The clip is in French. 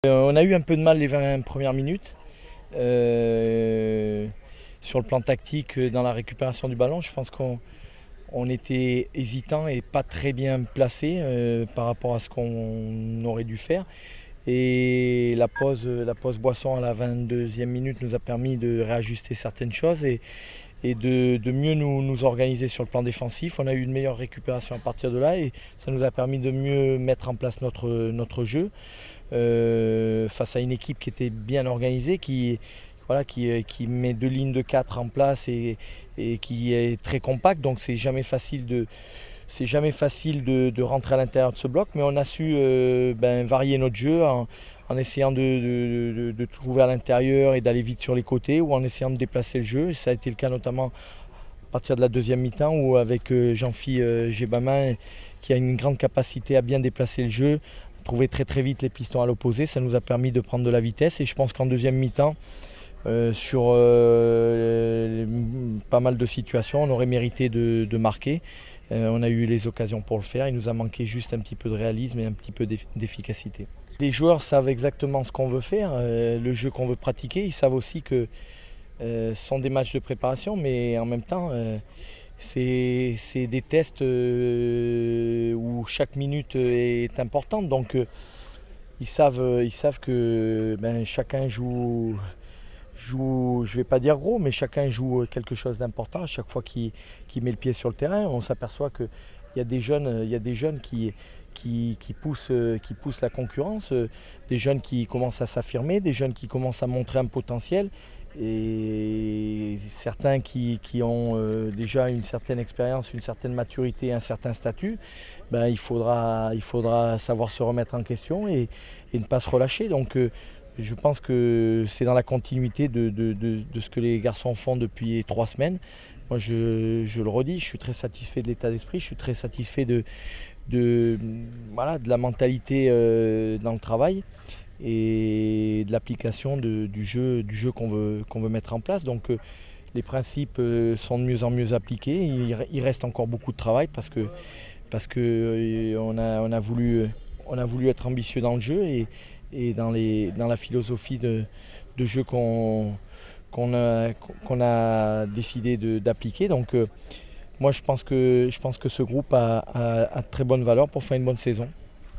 On a eu un peu de mal les 20 premières minutes. Euh, sur le plan tactique, dans la récupération du ballon, je pense qu'on était hésitant et pas très bien placé par rapport à ce qu'on aurait dû faire. Et la pause boisson à la 22e minute nous a permis de réajuster certaines choses et de mieux nous organiser sur le plan défensif. On a eu une meilleure récupération à partir de là et ça nous a permis de mieux mettre en place notre jeu face à une équipe qui était bien organisée, qui met deux lignes de 4 en place et qui est très compacte. Donc c'est jamais facile de rentrer à l'intérieur de ce bloc, mais on a su varier notre jeu en essayant de trouver à l'intérieur et d'aller vite sur les côtés ou en essayant de déplacer le jeu. Et ça a été le cas notamment à partir de la deuxième mi-temps où avec Jean-Phi Gébamin qui a une grande capacité à bien déplacer le jeu, trouver très très vite les pistons à l'opposé, ça nous a permis de prendre de la vitesse et je pense qu'en deuxième mi-temps, sur pas mal de situations, on aurait mérité de marquer. On a eu les occasions pour le faire, il nous a manqué juste un petit peu de réalisme et un petit peu d'efficacité. Les joueurs savent exactement ce qu'on veut faire, le jeu qu'on veut pratiquer, ils savent aussi que ce sont des matchs de préparation, mais en même temps, c'est des tests où chaque minute est importante. Donc ils savent que chacun joue, je ne vais pas dire gros, mais chacun joue quelque chose d'important à chaque fois qu'il met le pied sur le terrain. On s'aperçoit qu'il y a des jeunes qui poussent la concurrence, des jeunes qui commencent à s'affirmer, des jeunes qui commencent à montrer un potentiel et certains qui ont déjà une certaine expérience, une certaine maturité, un certain statut, il faudra savoir se remettre en question et ne pas se relâcher. Donc je pense que c'est dans la continuité de ce que les garçons font depuis 3 semaines. Moi je le redis, je suis très satisfait de l'état d'esprit, je suis très satisfait de la mentalité dans le travail et de l'application du jeu qu'on veut mettre en place. Donc les principes sont de mieux en mieux appliqués. Il reste encore beaucoup de travail parce que on a voulu être ambitieux dans le jeu et dans la philosophie de jeu qu'on a décidé d'appliquer. Donc moi je pense que ce groupe a de très bonnes valeurs pour faire une bonne saison.